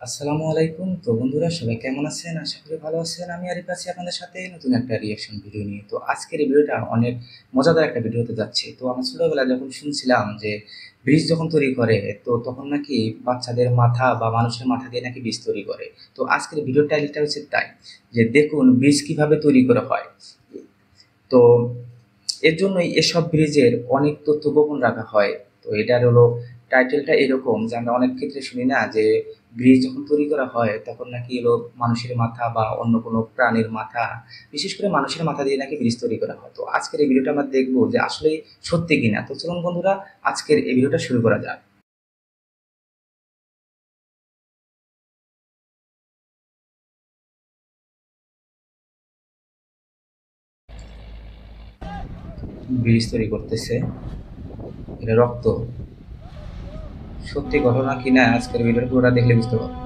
আসসালামু আলাইকুম। তো বন্ধুরা সবাই কেমন আছেন? আশা করি ভালো আছেন। আমি আরিফ আছি আপনাদের সাথে নতুন একটা রিঅ্যাকশন ভিডিও নিয়ে। তো আজকের এই ভিডিওটা অনেক মজাদার একটা ভিডিও হতে যাচ্ছে। তো আমরা ছোটবেলায় যখন শুনছিলাম যে ব্রিজ যখন তৈরি করে তো তখন নাকি বাচ্চাদের মাথা বা মানুষের মাথা দিয়ে নাকি ব্রিজ তৈরি করে। তো আজকের ভিডিওর টাইটেলটা হচ্ছে তাই যে দেখুন ব্রিজ কিভাবে তৈরি করা হয়। তো এর জন্যই এসব ব্রিজের অনেক তথ্য গোপন রাখা হয়। তো এটার হলো টাইটেলটা এরকম যে আমরা অনেক ক্ষেত্রে শুনি না যে ব্রিজ যখন তৈরি করা হয় তখন নাকি হলো মানুষের মাথা বা অন্য কোনো প্রাণীর মাথা, বিশেষ করে মানুষের মাথা দিয়ে নাকি ব্রিজ তৈরি করা হয়। তো আজকের এই ভিডিওটা আমরা দেখবো যে আসলেই সত্যি কিনা। তো চলুন বন্ধুরা আজকের এই ভিডিওটা শুরু করা যাক। ব্রিজ তৈরি করতেছে, এটা রক্ত, সত্যি ঘটনা কিনা আজকের ভিডিওটা পুরোটা দেখলে বুঝতে পারবো।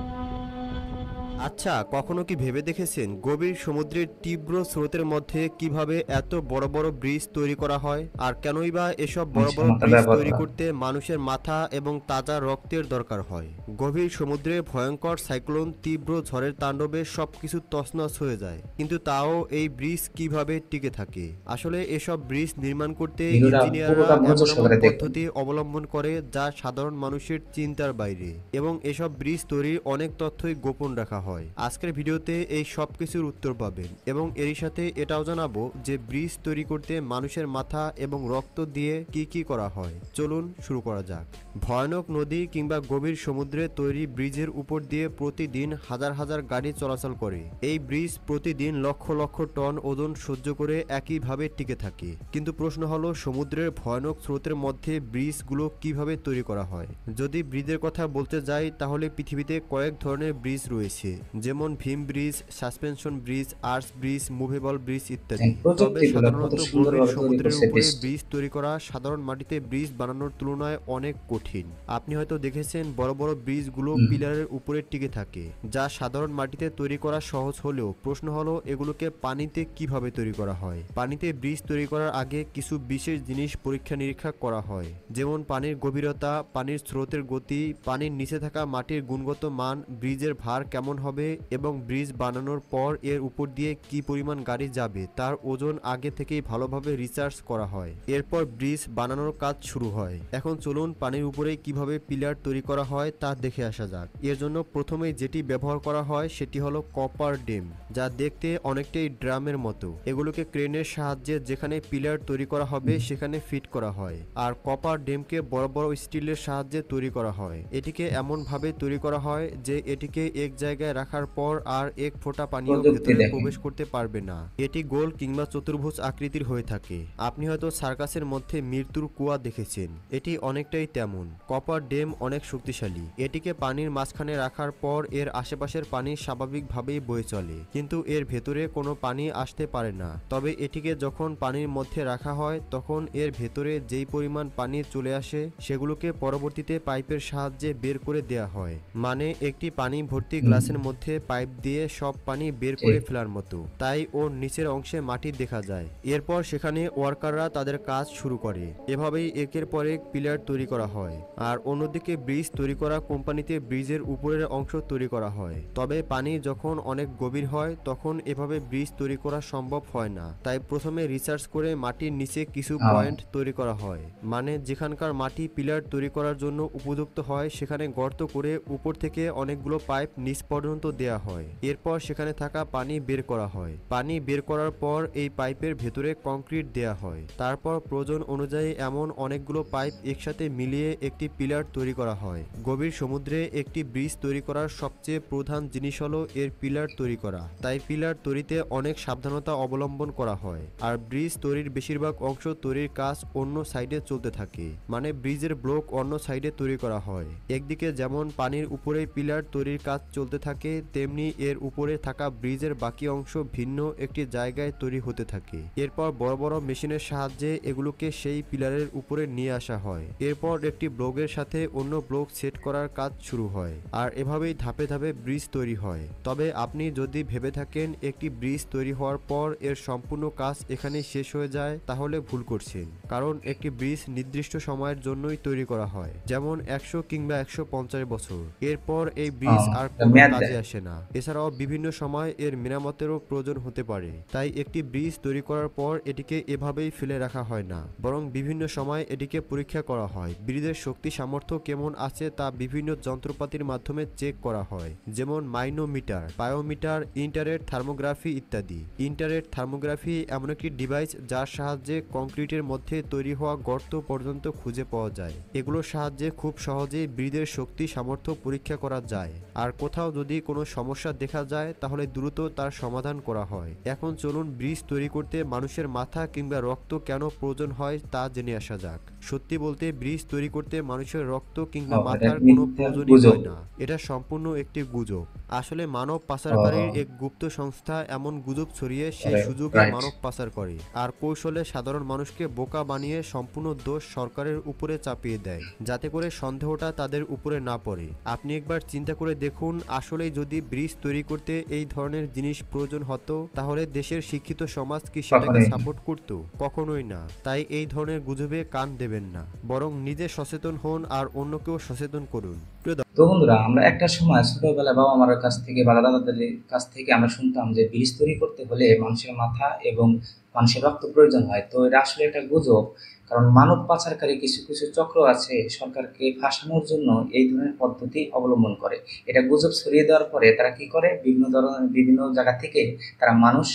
আচ্ছা, কখনো কি ভেবে দেখেছেন গভীর সমুদ্রের তীব্র স্রোতের মধ্যে কিভাবে এত বড় বড় ব্রিজ তৈরি করা হয়? আর কেনই বা এসব বড় মানুষের বড় মাথা ব্রিজ ব্যবহার তৈরি করা হয়। করতে মানুষের মাথা এবং তাজা রক্তের দরকার হয়? গভীর সমুদ্রে ভয়ঙ্কর সাইক্লোন, তীব্র ঝড়ের তাণ্ডবে সবকিছু তছনছ হয়ে যায়, কিন্তু তাও এই ব্রিজ কিভাবে টিকে থাকে? আসলে এসব ব্রিজ নির্মাণ করতে ভিডিওটা ইঞ্জিনিয়াররা পুরোটা এমন মনোযোগ এমন সহকারে দেখুন। পদ্ধতি অবলম্বন করে যা সাধারণ মানুষের চিন্তার বাইরে, এবং এসব ব্রিজ তৈরির অনেক তথ্যই গোপন রাখা হয়। আজকের ভিডিওতে এই সব কিছুর উত্তর পাবেন, এবং এরই সাথে এটাও জানাবো যে ব্রিজ তৈরি করতে মানুষের মাথা এবং রক্ত দিয়ে কি কি করা হয়। চলুন শুরু করা যাক। ভয়ানক নদী কিংবা গভীর সমুদ্রে তৈরি ব্রিজের উপর দিয়ে প্রতিদিন হাজার হাজার গাড়ি চলাচল করে। এই ব্রিজ প্রতিদিন লক্ষ লক্ষ টন ওজন সহ্য করে একইভাবে টিকে থাকে। কিন্তু প্রশ্ন হলো, সমুদ্রের ভয়ানক স্রোতের মধ্যে ব্রিজগুলো কিভাবে তৈরি করা হয়? যদি ব্রিজের কথা বলতে যাই তাহলে পৃথিবীতে কয়েক ধরনের ব্রিজ রয়েছে, যেমন Bhim bridge, suspension bridge, arch bridge, movable bridge দেখেন ইত্যাদি। তবে প্রযুক্তিগুলো কত সাধারণত গভীর সুন্দরভাবে তৈরি সমুদ্রের করছে উপরে দেশটি। ব্রিজ তৈরি করা সাধারণ মাটিতে ব্রিজ বানানোর তুলনায় অনেক কঠিন। আপনি হয়তো দেখেছেন বড় বড় ব্রিজগুলো হুম। পিলারের উপরে টিকে থাকে, যা সাধারণ মাটিতে তৈরি করা সহজ হলেও প্রশ্ন হলো এগুলোকে পানিতে কিভাবে তৈরি করা হয়। পানিতে ব্রিজ তৈরি করার আগে কিছু বিশেষ জিনিস পরীক্ষা নিরীক্ষা করা হয়, যেমন পানির গভীরতা, পানির স্রোতের গতি, পানির নিচে থাকা মাটির গুণগত মান, ব্রিজের ভার কেমন হবে, এবং ব্রিজ বানানোর পর এর উপর দিয়ে কি পরিমাণ গাড়ি যাবে তার ওজন আগে থেকেই ভালোভাবে রিসার্চ করা হয়। এরপর ব্রিজ বানানোর কাজ শুরু হয়। এখন চলুন পানির উপরে কিভাবে পিলার তৈরি করা হয় তা দেখে আসা যাক। এর জন্য প্রথমেই যেটি ব্যবহার করা হয় সেটি হলো কপার ডেম, যা দেখতে অনেকটাই ড্রামের মতো। এগুলোকে ক্রেনের সাহায্যে যেখানে পিলার তৈরি করা হবে সেখানে ফিট করা হয়। আর কপার ডেমকে বড় বড় স্টিলের সাহায্যে তৈরি করা হয়। এটিকে এমনভাবে তৈরি করা হয় যে এটিকে এক জায়গায় রাখার পর আর এক ফোঁটা পানিও প্রযুক্তি ভেতরে দেখেন। প্রবেশ করতে পারবে না। এটি গোল কিংবা চতুর্ভুজ আকৃতির হয়ে থাকে। আপনি হয়তো সার্কাসের মধ্যে মৃত্যুর কুয়া দেখেছেন, এটি অনেকটাই তেমন। কপার ডেম অনেক শক্তিশালী। এটিকে পানির মাঝখানে রাখার পর এর আশেপাশের পানি স্বাভাবিকভাবেই বয়ে চলে, কিন্তু এর ভেতরে কোনো পানি আসতে পারে না। তবে এটিকে যখন পানির মধ্যে রাখা হয় তখন এর ভেতরে যেই পরিমাণ পানি চলে আসে সেগুলোকে পরবর্তীতে পাইপের সাহায্যে বের করে দেয়া হয়, মানে একটি পানি ভর্তি হুম। গ্লাসের মধ্যে পাইপ দিয়ে সব পানি বের করে ঠিক। ফেলার মতো। তাই ওর নিচের অংশে মাটি দেখা যায়। এরপর সেখানে ওয়ার্কাররা তাদের কাজ শুরু করে। এভাবেই একের পর এক পিলার তৈরি করা হয়। আর অন্যদিকে ব্রিজ তৈরি করা কোম্পানিতে ব্রিজের উপরের অংশ তৈরি করা হয়। তবে পানি যখন অনেক গভীর হয় তখন এভাবে ব্রিজ তৈরি করা সম্ভব হয় না। তাই প্রথমে রিসার্চ করে মাটির নিচে কিছু ও, পয়েন্ট তৈরি করা হয়, মানে যেখানকার মাটি পিলার তৈরি করার জন্য উপযুক্ত হয় সেখানে গর্ত করে উপর থেকে অনেকগুলো পাইপ নিচ পর্যন্ত দেয়া হয়। এরপর সেখানে থাকা পানি বের করা হয়। পানি বের করার পর এই পাইপের ভেতরে কংক্রিট দেয়া হয়। তারপর প্রয়োজন অনুযায়ী এমন অনেকগুলো পাইপ একসাথে মিলিয়ে একটি পিলার তৈরি করা হয়। গভীর সমুদ্রে একটি ব্রিজ তৈরি করার সবচেয়ে প্রধান জিনিস হলো এর পিলার তৈরি করা। তাই পিলার তৈরিতে অনেক সাবধানতা অবলম্বন করা হয়। আর ব্রিজ তৈরির বেশিরভাগ অংশ তৈরির কাজ অন্য সাইডে চলতে থাকে, মানে ব্রিজের ব্লক অন্য সাইডে তৈরি করা হয়। একদিকে যেমন পানির উপরে পিলার তৈরির কাজ চলতে থাকে, থাকে তেমনি এর উপরে থাকা ব্রিজের বাকি অংশ ভিন্ন একটি জায়গায় তৈরি হতে থাকে। এরপর বড় বড় মেশিনের সাহায্যে এগুলোকে সেই পিলারের উপরে নিয়ে আসা হয়। এরপর একটি ব্লকের সাথে অন্য ব্লক সেট করার কাজ শুরু হয়, আর এভাবেই ধাপে ধাপে ব্রিজ তৈরি হয়। তবে আপনি যদি ভেবে থাকেন একটি ব্রিজ তৈরি হওয়ার পর এর সম্পূর্ণ কাজ এখানেই শেষ হয়ে যায়, তাহলে ভুল করছেন। কারণ একটি ব্রিজ নির্দিষ্ট সময়ের জন্যই তৈরি করা হয়, যেমন 100 কিংবা 150 বছর। এরপর এই ব্রিজ আর এটা কোনো মেয়াদ কাজে দেয়। আসে না। এছাড়াও বিভিন্ন সময় এর মেরামতেরও প্রয়োজন হতে পারে। তাই একটি ব্রিজ তৈরি করার পর এটিকে এভাবেই ফেলে রাখা হয় না, বরং বিভিন্ন সময় এটিকে পরীক্ষা করা হয়। ব্রিজের শক্তি সামর্থ্য কেমন আছে তা বিভিন্ন যন্ত্রপাতির মাধ্যমে চেক করা হয়, যেমন মাইনোমিটার, বায়োমিটার, ইন্টারেট থার্মোগ্রাফি ইত্যাদি। ইন্টারেট থার্মোগ্রাফি এমন একটি ডিভাইস যার সাহায্যে কংক্রিটের মধ্যে তৈরি হওয়া গর্ত পর্যন্ত খুঁজে পাওয়া যায়। এগুলোর সাহায্যে খুব সহজেই ব্রিজের শক্তি সামর্থ্য পরীক্ষা করা যায়, আর কোথাও যদি কোনো সমস্যা দেখা যায় তাহলে দ্রুত তার সমাধান করা হয়। এখন চলুন ব্রিজ তৈরি করতে মানুষের মাথা কিংবা রক্ত কেন প্রয়োজন হয় তা জেনে আসা যাক। সত্যি বলতে ব্রিজ তৈরি করতে মানুষের রক্ত কিংবা এটা মাথার কোনো মিথ্যা প্রয়োজনই গুজব। হয় না। এটা সম্পূর্ণ একটি গুজব। আসলে মানব ও, পাচারকারীর এক গুপ্ত সংস্থা এমন গুজব ছড়িয়ে সেই সুযোগে রাইট। মানব পাচার করে, আর কৌশলে সাধারণ মানুষকে বোকা বানিয়ে সম্পূর্ণ দোষ সরকারের উপরে চাপিয়ে দেয়, যাতে করে সন্দেহটা তাদের উপরে না পড়ে। আপনি একবার চিন্তা করে দেখুন, আসলেই যদি ব্রিজ তৈরি করতে এই ধরনের জিনিস প্রয়োজন হতো, তাহলে দেশের শিক্ষিত সমাজ কি সেটাকে কখনোই। সাপোর্ট করত? কখনোই না। তাই এই ধরনের গুজবে কান দেবেন না, বরং নিজে সচেতন হন আর অন্যকেও সচেতন করুন। প্রিয় তো বন্ধুরা, আমরা একটা সময় ছোটবেলায় বাবা মার কাছ থেকে বা দাদা দাদাদের কাছ থেকে আমরা শুনতাম যে ব্রিজ তৈরি করতে হলে মানুষের মাথা এবং মানুষের রক্ত প্রয়োজন হয়। তো এটা আসলে একটা গুজব। কারণ মানব পাচারকারী কিছু কিছু চক্র আছে সরকারকে ফাঁসানোর জন্য এই ধরনের পদ্ধতি অবলম্বন করে। এটা গুজব ছড়িয়ে দেওয়ার পরে তারা কি করে, বিভিন্ন ধরনের বিভিন্ন জায়গা থেকে তারা মানুষ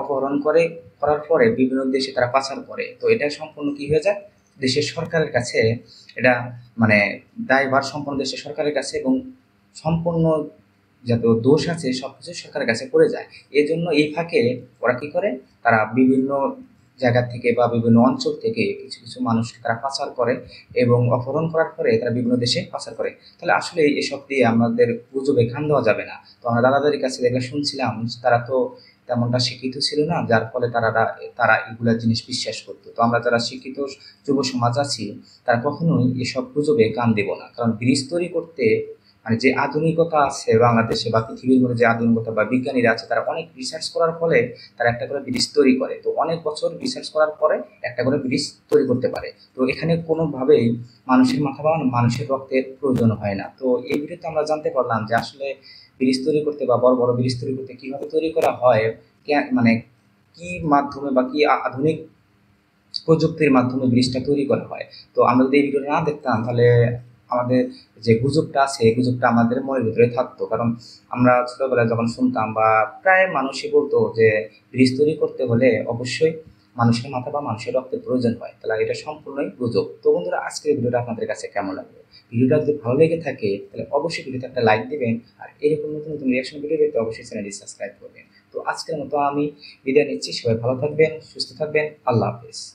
অপহরণ করে, করার পরে বিভিন্ন দেশে তারা পাচার করে। তো এটা সম্পূর্ণ কি হয়ে যায়, দেশের সরকারের কাছে এটা মানে দায়ভার সম্পূর্ণ দেশের সরকারের কাছে, এবং সম্পূর্ণ যত দোষ আছে সবকিছু সরকারের কাছে পড়ে যায়। এই জন্য এই ফাঁকে ওরা কি করে, তারা বিভিন্ন জায়গা থেকে বা বিভিন্ন অঞ্চল থেকে কিছু কিছু মানুষকে তারা পাচার করে এবং অপহরণ করার পরে তারা বিভিন্ন দেশে পাচার করে। তাহলে আসলে এসব দিয়ে আমাদের গুজবে কান দেওয়া যাবে না। তো আমরা দাদাদের কাছে দেখে শুনছিলাম, তারা তো তেমনটা শিক্ষিত ছিল না, যার ফলে তারা তারা এগুলা জিনিস বিশ্বাস করতো। তো আমরা যারা শিক্ষিত যুব সমাজ আছি, তারা কখনোই এসব গুজবে কান দেব না। কারণ ব্রিজ তৈরি করতে মানে যে আধুনিকতা আছে বাংলাদেশে বা পৃথিবীর মধ্যে যে আধুনিকতা বা বিজ্ঞানীরা আছে, তারা অনেক রিসার্চ করার ফলে তারা একটা করে ব্রিজ তৈরি করে। তো অনেক বছর রিসার্চ করার পরে একটা করে ব্রিজ তৈরি করতে পারে। তো এখানে কোনোভাবেই মানুষের মাথা বা মানুষের রক্তের প্রয়োজন হয় না। তো এই ভিডিওতে আমরা জানতে পারলাম যে আসলে ব্রিজ তৈরি করতে বা বড় বড় ব্রিজ তৈরি করতে কিভাবে তৈরি করা হয়, মানে কি মাধ্যমে বা কি আধুনিক প্রযুক্তির মাধ্যমে ব্রিজটা তৈরি করা হয়। তো আমরা যদি এই ভিডিওটা না দেখতাম, তাহলে আমাদের যে গুজবটা আছে এই গুজবটা আমাদের মনের ভিতরে থাকতো। কারণ আমরা ছোটবেলায় যখন শুনতাম বা প্রায় মানুষই বলতো যে ব্রিজ তৈরি করতে হলে অবশ্যই মানুষের মাথা বা মানুষের রক্তের প্রয়োজন হয়। তাহলে এটা সম্পূর্ণই গুজব। তো বন্ধুরা, আজকের ভিডিওটা আপনাদের কাছে কেমন লাগবে? ভিডিওটা যদি ভালো লেগে থাকে তাহলে অবশ্যই ভিডিওতে একটা লাইক দিবেন, আর এরকম নতুন নতুন রিয়াকশন ভিডিও পেতে অবশ্যই চ্যানেলটি সাবস্ক্রাইব করবেন। তো আজকের মতো আমি বিদায় নিচ্ছি। সবাই ভালো থাকবেন, সুস্থ থাকবেন। আল্লাহ হাফেজ।